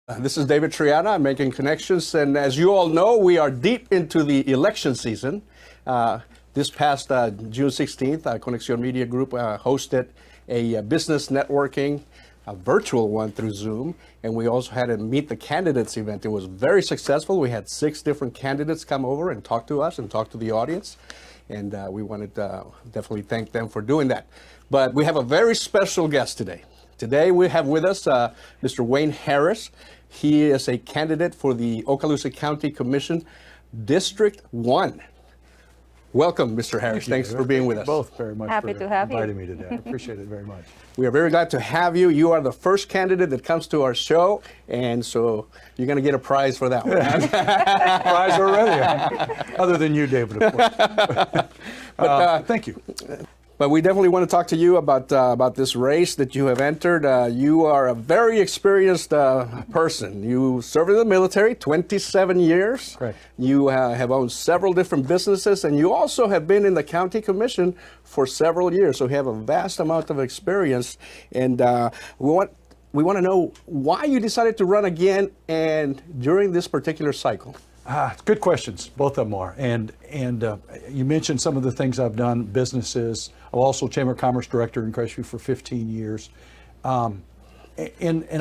This is David Triana. I'm making connections, and as you all know, we are deep into the election season. This past June 16th, Conexión Media Group hosted a business networking, a virtual one through Zoom, and we also had a Meet the Candidates event. It was very successful. We had 6 different candidates come over and talk to us and talk to the audience, and we wanted to definitely thank them for doing that. But we have a very special guest today. Today we have with us Mr. Wayne Harris. He is a candidate for the Okaloosa County Commission, District 1. Welcome, Mr. Harris. Thanks for being with us. Both very much Happy for to have you. inviting me today. I appreciate it very much. We are very glad to have you. You are the first candidate that comes to our show, and so you're going to get a prize for that one. Prize already, other than you, David, of course. But thank you. But we definitely want to talk to you about this race that you have entered. You are a very experienced person. You served in the military 27 years. Correct. You have owned several different businesses, and you also have been in the county commission for several years. So you have a vast amount of experience, and we want to know why you decided to run again and during this particular cycle. Good questions. Both of them are. And you mentioned some of the things I've done, businesses. I'm also Chamber of Commerce Director in Crestview for 15 years. And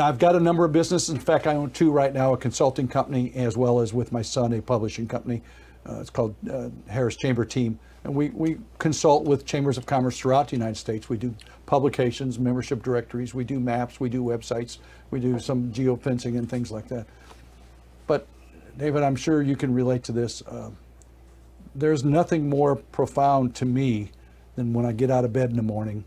I've got a number of businesses. In fact, I own 2 right now, a consulting company, as well as with my son, a publishing company. It's called Harris Chamber Team. And we consult with chambers of commerce throughout the United States. We do publications, membership directories, we do maps, we do websites, we do some geofencing and things like that. But David, I'm sure you can relate to this. There's nothing more profound to me than when I get out of bed in the morning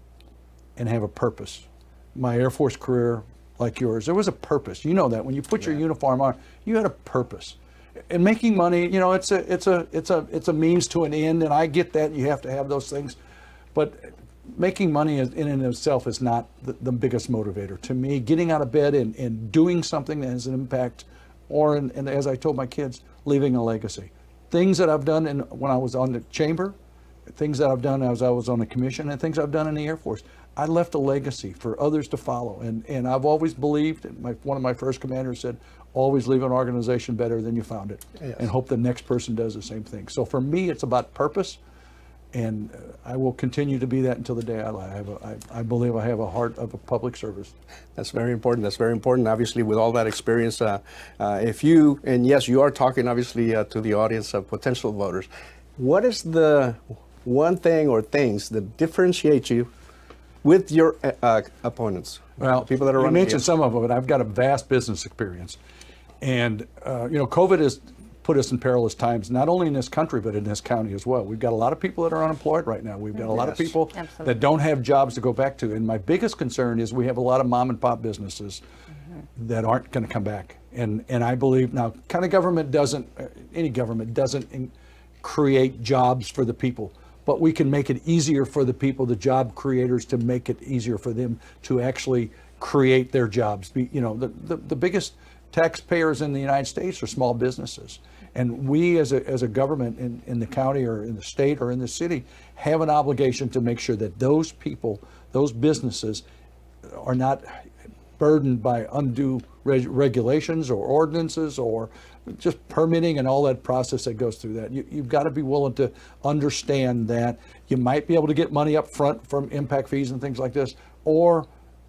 and have a purpose. My Air Force career, like yours, there was a purpose. You know that when you put your uniform on, you had a purpose. And making money, you know, it's a means to an end, and I get that. You have to have those things, but making money in and of itself is not the biggest motivator. To me, getting out of bed and doing something that has an impact, or and as I told my kids, leaving a legacy. Things that I've done when I was on the chamber, things that I've done as I was on the commission, and things I've done in the Air Force. I left a legacy for others to follow. And I've always believed, one of my first commanders said, always leave an organization better than you found it. Yes. And hope the next person does the same thing. So for me, it's about purpose. And I will continue to be that until the day I die. I believe I have a heart of a public service. That's very important. That's very important. Obviously, with all that experience, if you, and yes, you are talking obviously to the audience of potential voters, what is the one thing or things that differentiate you with your opponents? Well, people that are you running mentioned some of them, but I've got a vast business experience. And, COVID has put us in perilous times, not only in this country, but in this county as well. We've got a lot of people that are unemployed right now. We've got a lot of people that don't have jobs to go back to. And my biggest concern is we have a lot of mom and pop businesses that aren't going to come back. And I believe now, any government doesn't create jobs for the people, but we can make it easier for the people, the job creators, to make it easier for them to actually create their jobs. The biggest taxpayers in the United States are small businesses. And we as a government in the county or in the state or in the city have an obligation to make sure that those people, those businesses are not burdened by undue regulations or ordinances or just permitting and all that process that goes through that. You've got to be willing to understand that you might be able to get money up front from impact fees and things like this, or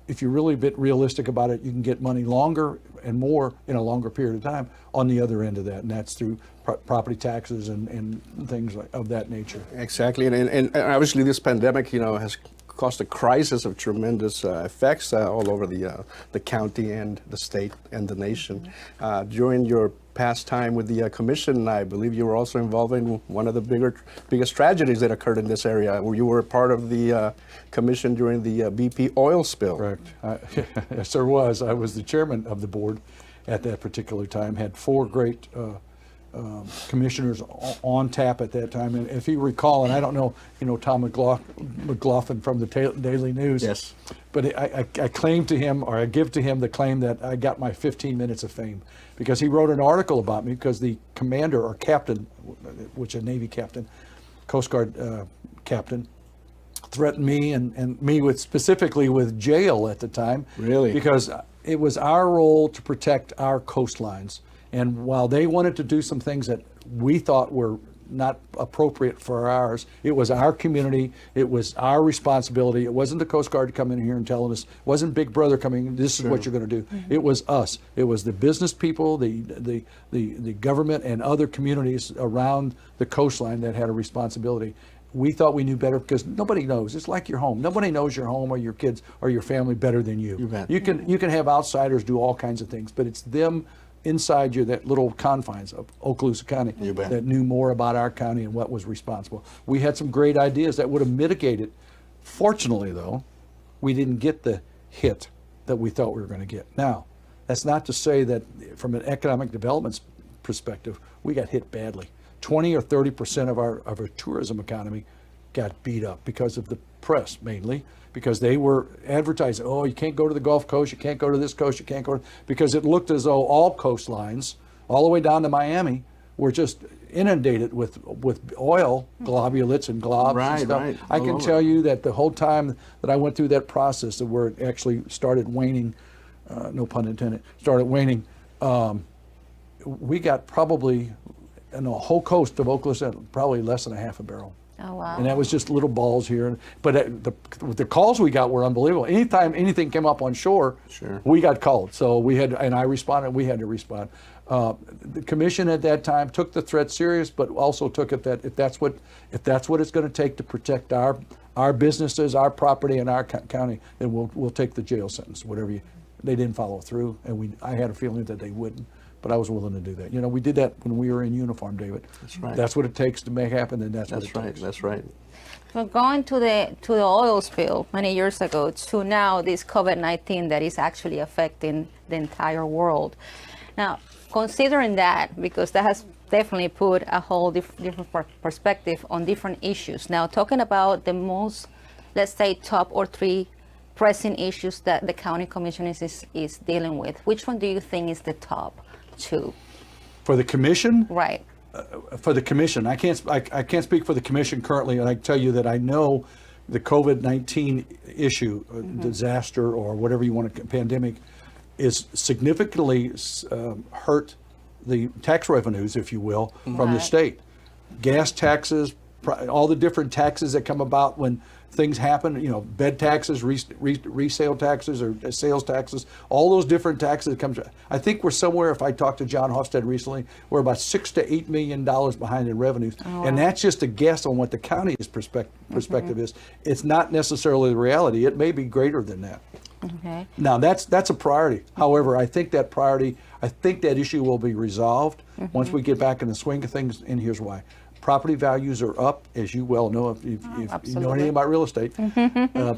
if you're really a bit realistic about it, you can get money longer and more in a longer period of time on the other end of that, and that's through property taxes and things of that nature. Exactly, and obviously this pandemic, has caused a crisis of tremendous effects all over the county and the state and the nation. During your past time with the commission, I believe you were also involved in one of the biggest tragedies that occurred in this area, where you were a part of the commission during the BP oil spill. Correct. Yes, there was. I was the chairman of the board at that particular time, had 4 great commissioners on tap at that time. And if you recall, and I don't know, Tom McLaughlin from the Daily News. Yes. But I claim to him, or I give to him the claim that I got my 15 minutes of fame, because he wrote an article about me, because the commander or captain, which a Navy captain, Coast Guard captain, threatened me and me with specifically with jail at the time. Really? Because it was our role to protect our coastlines. And while they wanted to do some things that we thought were not appropriate for ours, it was our community, it was our responsibility. It wasn't the Coast Guard coming in here and telling us, it wasn't Big Brother coming in, this is what you're going to do. It was us. It was the business people, the government and other communities around the coastline that had a responsibility. We thought we knew better because nobody knows. It's like your home. Nobody knows your home or your kids or your family better than you. You bet. You can have outsiders do all kinds of things, but it's them inside you, that little confines of Okaloosa County, You bet. that knew more about our county and what was responsible. We had some great ideas that would have mitigated. Fortunately, though, we didn't get the hit that we thought we were going to get. Now, that's not to say that from an economic development perspective, we got hit badly. 20 or 30% of our tourism economy got beat up because of the press, mainly because they were advertising, oh, you can't go to the Gulf Coast, you can't go to this coast, you can't go, because it looked as though all coastlines, all the way down to Miami, were just inundated with oil globulates and globs and stuff. Right. I can tell you that the whole time that I went through that process of where it actually started waning, no pun intended, started waning, we got probably, in the whole coast of Okaloosa, probably less than a half a barrel. Oh, wow. And that was just little balls here. But the calls we got were unbelievable. Anytime anything came up on shore, Sure. we got called. So we had, and I responded, we had to respond. The commission at that time took the threat serious, but also took it that if that's what it's going to take to protect our businesses, our property, and our county, then we'll take the jail sentence, whatever they didn't follow through, and I had a feeling that they wouldn't. But I was willing to do that. You know, we did that when we were in uniform, David. That's right. That's what it takes to make happen, and that's what it right. takes. That's right. So going to the oil spill many years ago to now this COVID-19 that is actually affecting the entire world. Now, considering that, because that has definitely put a whole different perspective on different issues. Now, talking about the most, let's say, top or three pressing issues that the county commission is dealing with, which one do you think is the top two? For the commission? Right. For the commission, I can't speak for the commission currently, and I can tell you that I know the COVID-19 issue, disaster, or whatever you want to, pandemic, is significantly hurt the tax revenues, if you will, from the state. Gas taxes, all the different taxes that come about when things happen, you know, bed taxes, resale taxes, or sales taxes, all those different taxes that come. I think we're somewhere, if I talked to John Hofstad recently, we're about $6 to $8 million behind in revenues. Oh, and wow. that's just a guess on what the county's perspective is. It's not necessarily the reality. It may be greater than that. Okay. Now, that's a priority. However, I think that issue will be resolved once we get back in the swing of things, and here's why. Property values are up, as you well know, if you know Absolutely. anything about real estate.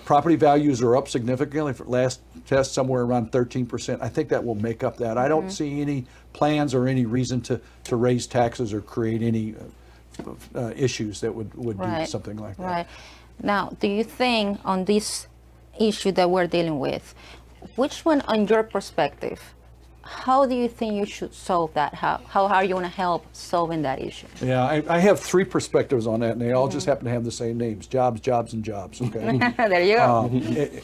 Property values are up significantly. For last test, somewhere around 13%. I think that will make up that. I don't see any plans or any reason to raise taxes or create any issues that would do something like that. Right. Now, do you think on this issue that we're dealing with, which one, on your perspective, how do you think you should solve that? How are you going to help solving that issue? Yeah, I have three perspectives on that, and they all just happen to have the same names: jobs, jobs, and jobs. Okay. There you go.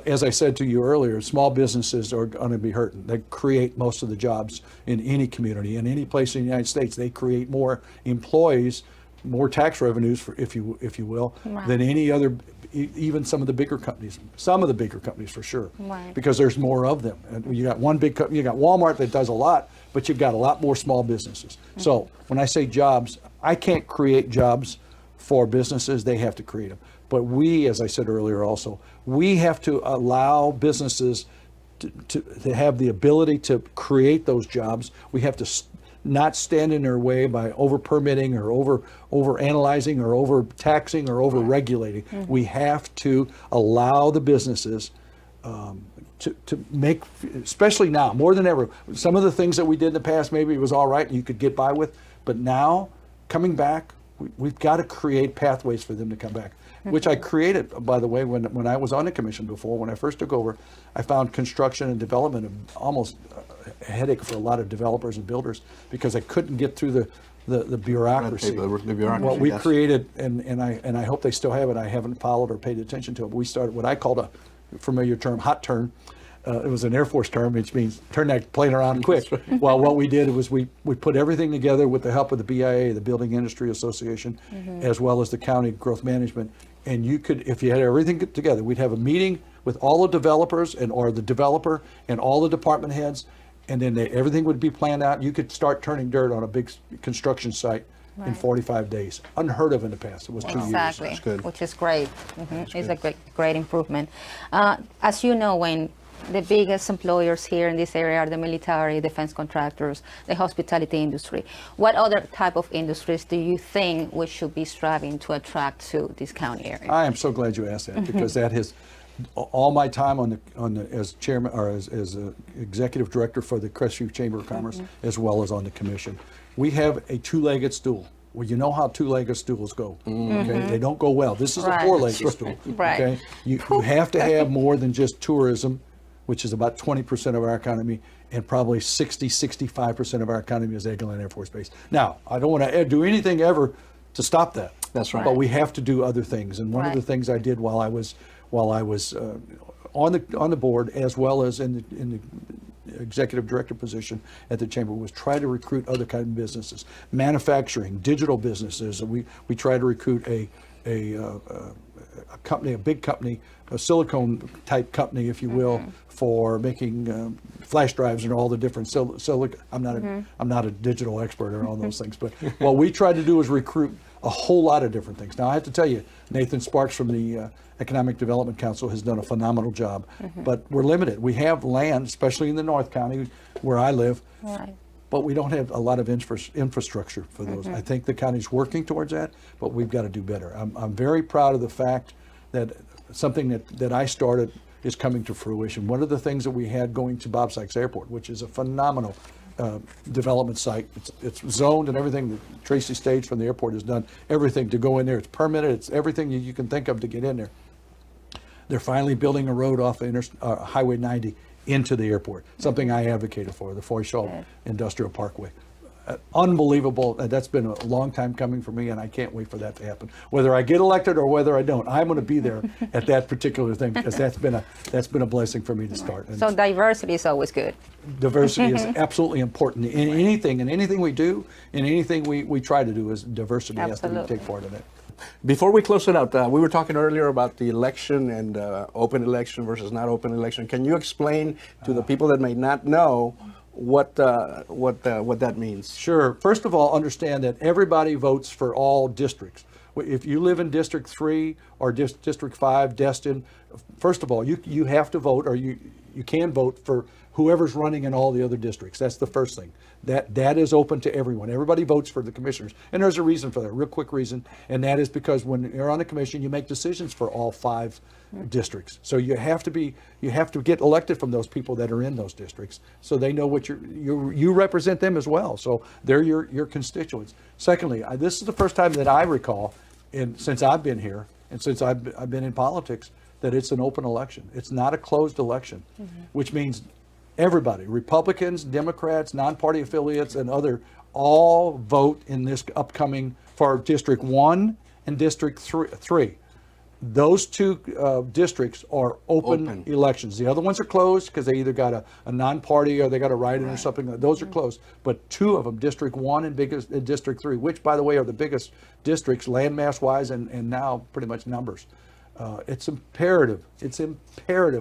As I said to you earlier, small businesses are going to be hurting. They create most of the jobs in any community, in any place in the United States. They create more employees, more tax revenues, if you will, Right. than any other, even some of the bigger companies. Some of the bigger companies, for sure, Right. because there's more of them. And you got one big company, you got Walmart that does a lot, but you've got a lot more small businesses. So when I say jobs, I can't create jobs for businesses. They have to create them. But we, as I said earlier, also we have to allow businesses to have the ability to create those jobs. We have to not stand in their way by over permitting or over analyzing or over taxing or over regulating. We have to allow the businesses to make, especially now more than ever. Some of the things that we did in the past, maybe it was all right and you could get by with, but now coming back, we've got to create pathways for them to come back, which I created, by the way, when I was on the commission before. When I first took over, I found construction and development almost a headache for a lot of developers and builders because I couldn't get through the bureaucracy. The bureaucracy, What we yes. created, and I hope they still have it. I haven't followed or paid attention to it. But we started what I called a familiar term, hot turn. It was an Air Force term, which means turn that plane around quick. Well, what we did was we put everything together with the help of the BIA, the Building Industry Association, as well as the county growth management. And you could, if you had everything together, we'd have a meeting with all the developers or the developer and all the department heads, and then everything would be planned out. You could start turning dirt on a big construction site in 45 days. Unheard of in the past. It was 2 years. Exactly, That's good. which is great. It's a great improvement. As you know, Wayne, the biggest employers here in this area are the military, defense contractors, the hospitality industry. What other type of industries do you think we should be striving to attract to this county area? I am so glad you asked that, because that has all my time on the as chairman or as executive director for the Crestview Chamber of Commerce, as well as on the commission. We have a two-legged stool. Well, you know how two-legged stools go. Okay, they don't go well. This is Right. a four-legged stool. Right. Okay, you have to have more than just tourism, which is about 20% of our economy, and probably 65% of our economy is Eglin Air Force Base. Now, I don't want to do anything ever to stop that. That's right. But we have to do other things. And one of the Right. things I did while I was on the board, as well as in the executive director position at the chamber, was try to recruit other kind of businesses, manufacturing, digital businesses. We try to recruit a company, a big company, a silicone type company, if you will, for making flash drives and all the different silicon. I'm not a digital expert on all those things, but what we try to do is recruit a whole lot of different things. Now, I have to tell you, Nathan Sparks from the Economic Development Council has done a phenomenal job, but we're limited. We have land, especially in the North County where I live, Right. but we don't have a lot of infrastructure for those. I think the county's working towards that, but we've got to do better. I'm very proud of the fact that something that I started is coming to fruition. One of the things that we had going to Bob Sykes Airport, which is a phenomenal development site. It's zoned and everything. Tracy Stage from the airport has done everything to go in there. It's permitted. It's everything you can think of to get in there. They're finally building a road off of Highway 90 into the airport, something I advocated for, the Foyshall Industrial Parkway. Unbelievable. That's been a long time coming for me, and I can't wait for that to happen. Whether I get elected or whether I don't, I'm going to be there at that particular thing, because that's been a blessing for me to start. And So diversity is always good. diversity is absolutely important in anything we do, and anything we try to do, is diversity has to Absolutely. take part in it. Before we close it out, we were talking earlier about the election and open election versus not open election. Can you explain to the people that may not know what that means? Sure. First of all, understand that everybody votes for all districts. If you live in District 3 or District 5, Destin, first of all, you have to vote, or you can vote for whoever's running in all the other districts. That's the first thing. That is open to everyone. Everybody votes for the commissioners. And there's a reason for that, a real quick reason, and that is because when you're on the commission, you make decisions for all 5 districts. So you have to get elected from those people that are in those districts, so they know what you represent them as well. So they're your constituents. Secondly, this is the first time that I recall, since I've been here and since I've been in politics, that it's an open election. It's not a closed election, which means everybody, Republicans, Democrats, non-party affiliates, and other, all vote in this upcoming for District 1 and District 3. Those 2 districts are open elections. The other ones are closed because they either got a non-party or they got a write-in or something. Those are closed. But 2 of them, District 1 and District 3, which, by the way, are the biggest districts landmass-wise and now pretty much numbers. It's imperative,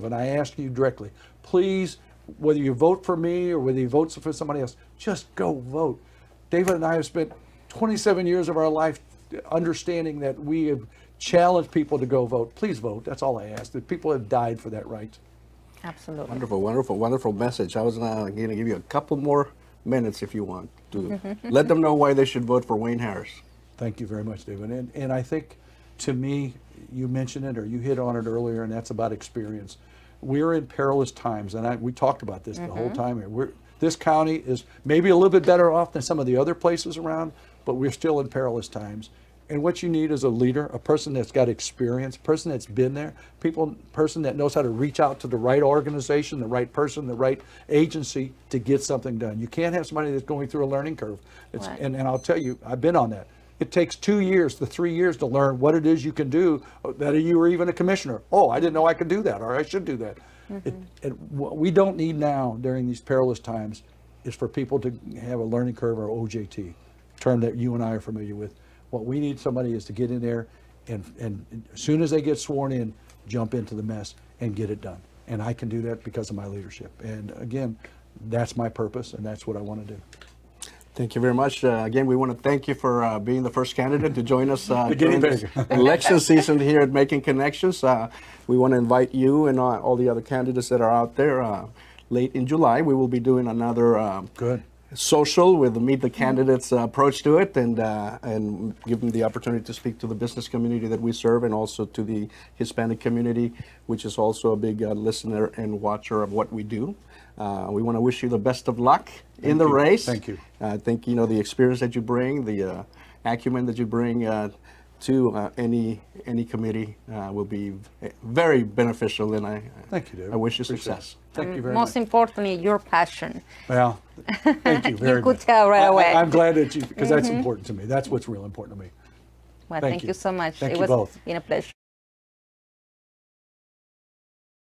and I ask you directly, please, whether you vote for me or whether you vote for somebody else, just go vote. David and I have spent 27 years of our life understanding that we have challenged people to go vote. Please vote. That's all I ask. That people have died for that right. Absolutely. Wonderful message. I was going to give you a couple more minutes if you want to let them know why they should vote for Wayne Harris. Thank you very much, David. And I think, to me, you mentioned it or you hit on it earlier, and that's about experience. We're in perilous times, and we talked about this the whole time here. This county is maybe a little bit better off than some of the other places around, but we're still in perilous times. And what you need is a leader, a person that's got experience, a person that's been there, person that knows how to reach out to the right organization, the right person, the right agency to get something done. You can't have somebody that's going through a learning curve. Right. And I'll tell you, I've been on that. It takes 2 years to 3 years to learn what it is you can do, that you were even a commissioner. Oh, I didn't know I could do that, or I should do that. What we don't need now during these perilous times is for people to have a learning curve, or OJT, term that you and I are familiar with. What we need somebody is to get in there and as soon as they get sworn in, jump into the mess and get it done. And I can do that because of my leadership. And again, that's my purpose, and that's what I want to do. Thank you very much. Again, we want to thank you for being the first candidate to join us guinea during this pig. election season here at Making Connections. We want to invite you and all the other candidates that are out there. Late in July, we will be doing another Good. social with the Meet the Candidates approach to it, and give them the opportunity to speak to the business community that we serve, and also to the Hispanic community, which is also a big listener and watcher of what we do. We want to wish you the best of luck in the race. Thank you. I think the experience that you bring, the acumen that you bring to any committee will be very beneficial, and Thank you, David. I wish you Appreciate success. it. Thank you very Most much. importantly, your passion. Well, thank you very You could much. tell right away. I'm glad that because that's important to me. That's what's real important to me. Well, Thank thank you. you so much. Thank It you was both. been a pleasure.